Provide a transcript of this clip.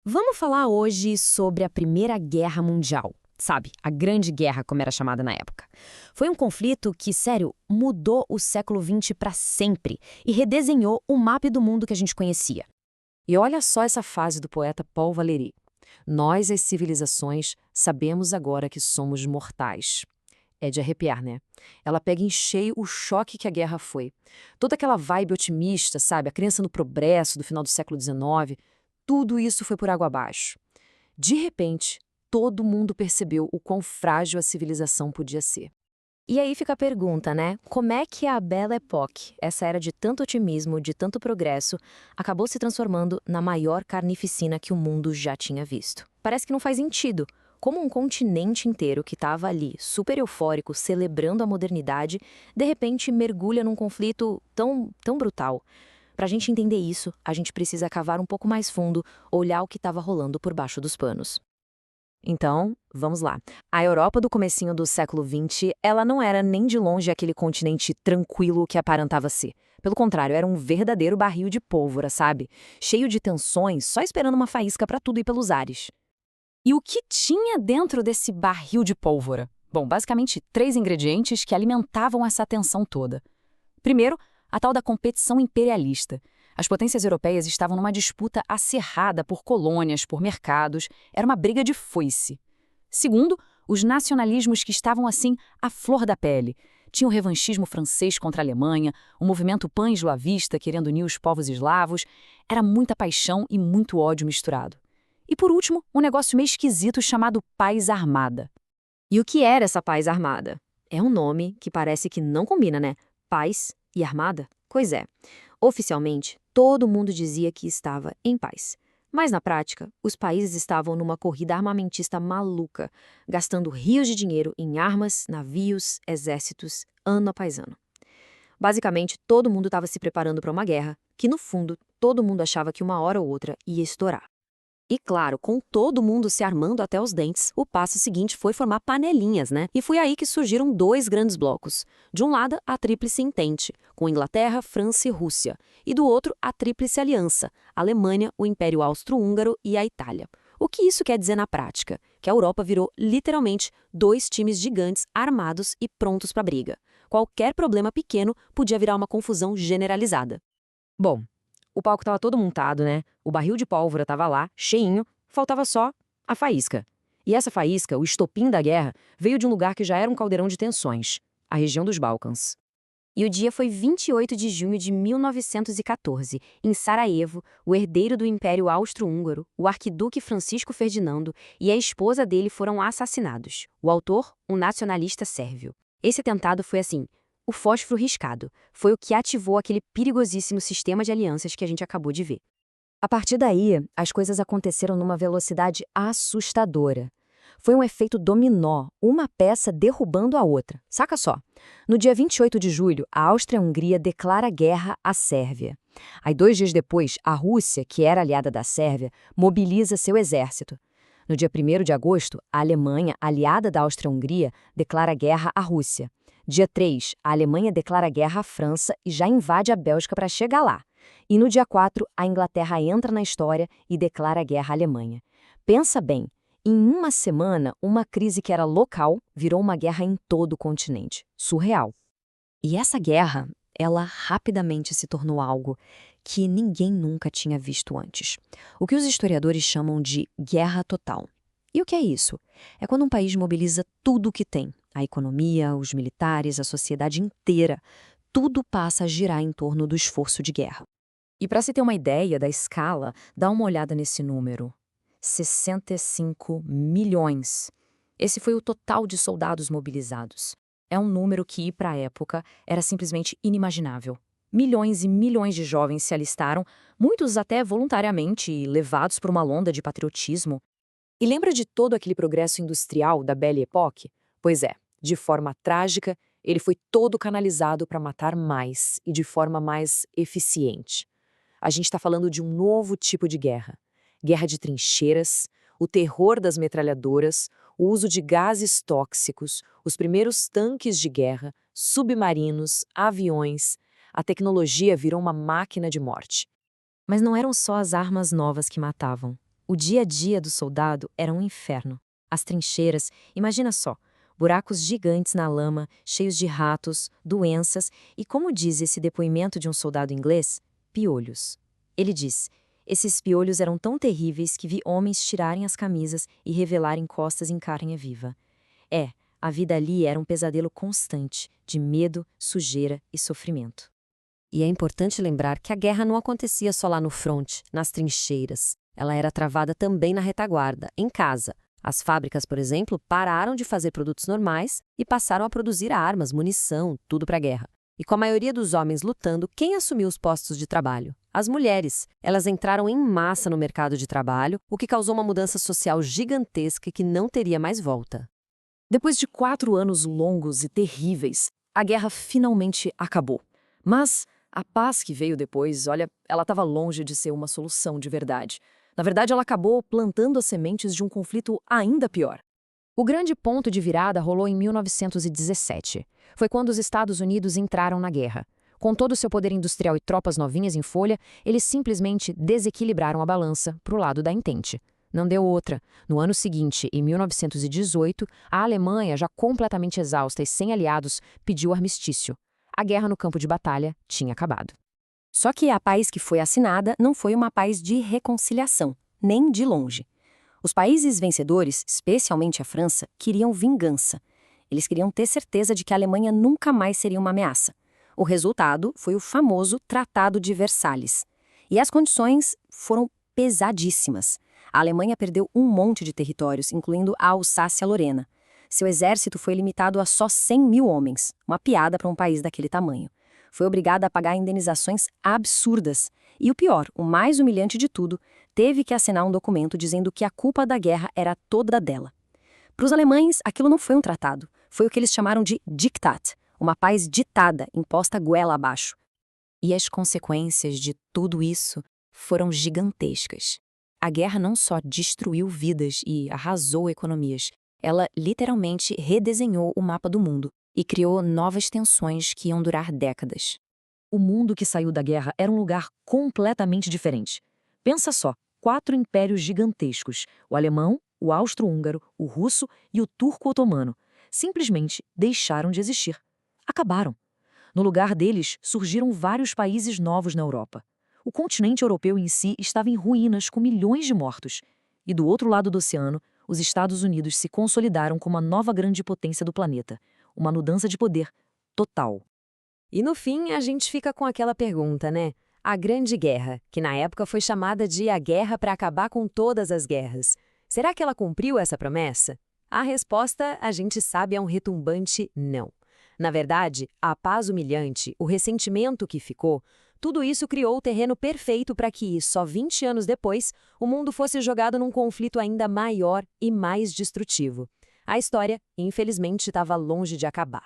Vamos falar hoje sobre a Primeira Guerra Mundial, sabe? A Grande Guerra, como era chamada na época. Foi um conflito que, sério, mudou o século XX para sempre e redesenhou o mapa do mundo que a gente conhecia. E olha só essa fase do poeta Paul Valéry. Nós, as civilizações, sabemos agora que somos mortais. É de arrepiar, né? Ela pega em cheio o choque que a guerra foi. Toda aquela vibe otimista, sabe? A crença no progresso do final do século XIX, tudo isso foi por água abaixo. De repente, todo mundo percebeu o quão frágil a civilização podia ser. E aí fica a pergunta, né? Como é que a Belle Époque, essa era de tanto otimismo, de tanto progresso, acabou se transformando na maior carnificina que o mundo já tinha visto? Parece que não faz sentido. Como um continente inteiro que estava ali, super eufórico, celebrando a modernidade, de repente mergulha num conflito tão brutal. Para a gente entender isso, a gente precisa cavar um pouco mais fundo, olhar o que estava rolando por baixo dos panos. Então, vamos lá. A Europa do comecinho do século XX, ela não era nem de longe aquele continente tranquilo que aparentava ser. Pelo contrário, era um verdadeiro barril de pólvora, sabe? Cheio de tensões, só esperando uma faísca para tudo ir pelos ares. E o que tinha dentro desse barril de pólvora? Bom, basicamente três ingredientes que alimentavam essa tensão toda. Primeiro, a tal da competição imperialista. As potências europeias estavam numa disputa acirrada por colônias, por mercados, era uma briga de foice. Segundo, os nacionalismos que estavam assim à flor da pele. Tinha o revanchismo francês contra a Alemanha, o movimento pan-eslavista querendo unir os povos eslavos, era muita paixão e muito ódio misturado. E por último, um negócio meio esquisito chamado paz armada. E o que era essa paz armada? É um nome que parece que não combina, né? Paz e armada? Pois é. Oficialmente, todo mundo dizia que estava em paz. Mas na prática, os países estavam numa corrida armamentista maluca, gastando rios de dinheiro em armas, navios, exércitos, ano após ano. Basicamente, todo mundo estava se preparando para uma guerra, que no fundo, todo mundo achava que uma hora ou outra ia estourar. E claro, com todo mundo se armando até os dentes, o passo seguinte foi formar panelinhas, né? E foi aí que surgiram dois grandes blocos. De um lado, a Tríplice Entente, com Inglaterra, França e Rússia. E do outro, a Tríplice Aliança, Alemanha, o Império Austro-Húngaro e a Itália. O que isso quer dizer na prática? Que a Europa virou, literalmente, dois times gigantes armados e prontos para a briga. Qualquer problema pequeno podia virar uma confusão generalizada. Bom, o palco estava todo montado, né? O barril de pólvora estava lá, cheinho, faltava só a faísca. E essa faísca, o estopim da guerra, veio de um lugar que já era um caldeirão de tensões, a região dos Balcãs. E o dia foi 28 de junho de 1914, em Sarajevo, o herdeiro do Império Austro-Húngaro, o arquiduque Francisco Ferdinando e a esposa dele foram assassinados. O autor, um nacionalista sérvio. Esse atentado foi assim, o fósforo riscado. Foi o que ativou aquele perigosíssimo sistema de alianças que a gente acabou de ver. A partir daí, as coisas aconteceram numa velocidade assustadora. Foi um efeito dominó, uma peça derrubando a outra. Saca só. No dia 28 de julho, a Áustria-Hungria declara guerra à Sérvia. Aí, 2 dias depois, a Rússia, que era aliada da Sérvia, mobiliza seu exército. No dia 1º de agosto, a Alemanha, aliada da Áustria-Hungria, declara guerra à Rússia. Dia 3, a Alemanha declara guerra à França e já invade a Bélgica para chegar lá. E no dia 4, a Inglaterra entra na história e declara guerra à Alemanha. Pensa bem. Em uma semana, uma crise que era local virou uma guerra em todo o continente. Surreal. E essa guerra, ela rapidamente se tornou algo que ninguém nunca tinha visto antes. O que os historiadores chamam de guerra total. E o que é isso? É quando um país mobiliza tudo o que tem. A economia, os militares, a sociedade inteira. Tudo passa a girar em torno do esforço de guerra. E para se ter uma ideia da escala, dá uma olhada nesse número. 65 milhões. Esse foi o total de soldados mobilizados. É um número que, para a época, era simplesmente inimaginável. Milhões e milhões de jovens se alistaram, muitos até voluntariamente e levados por uma onda de patriotismo. E lembra de todo aquele progresso industrial da Belle Époque? Pois é, de forma trágica, ele foi todo canalizado para matar mais e de forma mais eficiente. A gente está falando de um novo tipo de guerra. Guerra de trincheiras, o terror das metralhadoras, o uso de gases tóxicos, os primeiros tanques de guerra, submarinos, aviões. A tecnologia virou uma máquina de morte. Mas não eram só as armas novas que matavam. O dia a dia do soldado era um inferno. As trincheiras, imagina só, buracos gigantes na lama, cheios de ratos, doenças e, como diz esse depoimento de um soldado inglês, piolhos. Ele diz: esses piolhos eram tão terríveis que vi homens tirarem as camisas e revelarem costas em carne viva. A vida ali era um pesadelo constante, de medo, sujeira e sofrimento. E é importante lembrar que a guerra não acontecia só lá no fronte, nas trincheiras. Ela era travada também na retaguarda, em casa. As fábricas, por exemplo, pararam de fazer produtos normais e passaram a produzir armas, munição, tudo para a guerra. E com a maioria dos homens lutando, quem assumiu os postos de trabalho? As mulheres. Elas entraram em massa no mercado de trabalho, o que causou uma mudança social gigantesca que não teria mais volta. Depois de 4 anos longos e terríveis, a guerra finalmente acabou. Mas a paz que veio depois, olha, ela estava longe de ser uma solução de verdade. Na verdade, ela acabou plantando as sementes de um conflito ainda pior. O grande ponto de virada rolou em 1917. Foi quando os Estados Unidos entraram na guerra. Com todo o seu poder industrial e tropas novinhas em folha, eles simplesmente desequilibraram a balança para o lado da Entente. Não deu outra. No ano seguinte, em 1918, a Alemanha, já completamente exausta e sem aliados, pediu armistício. A guerra no campo de batalha tinha acabado. Só que a paz que foi assinada não foi uma paz de reconciliação, nem de longe. Os países vencedores, especialmente a França, queriam vingança. Eles queriam ter certeza de que a Alemanha nunca mais seria uma ameaça. O resultado foi o famoso Tratado de Versalhes. E as condições foram pesadíssimas. A Alemanha perdeu um monte de territórios, incluindo a Alsácia-Lorena. Seu exército foi limitado a só 100 mil homens, uma piada para um país daquele tamanho. Foi obrigada a pagar indenizações absurdas. E o pior, o mais humilhante de tudo, teve que assinar um documento dizendo que a culpa da guerra era toda dela. Para os alemães, aquilo não foi um tratado. Foi o que eles chamaram de Diktat, uma paz ditada, imposta goela abaixo. E as consequências de tudo isso foram gigantescas. A guerra não só destruiu vidas e arrasou economias, ela literalmente redesenhou o mapa do mundo e criou novas tensões que iam durar décadas. O mundo que saiu da guerra era um lugar completamente diferente. Pensa só, 4 impérios gigantescos, o alemão, o austro-húngaro, o russo e o turco-otomano, simplesmente deixaram de existir. Acabaram. No lugar deles, surgiram vários países novos na Europa. O continente europeu em si estava em ruínas com milhões de mortos. E do outro lado do oceano, os Estados Unidos se consolidaram como a nova grande potência do planeta. Uma mudança de poder total. E no fim, a gente fica com aquela pergunta, né? A Grande Guerra, que na época foi chamada de a guerra para acabar com todas as guerras. Será que ela cumpriu essa promessa? A resposta, a gente sabe, é um retumbante não. Na verdade, a paz humilhante, o ressentimento que ficou, tudo isso criou o terreno perfeito para que, só 20 anos depois, o mundo fosse jogado num conflito ainda maior e mais destrutivo. A história, infelizmente, estava longe de acabar.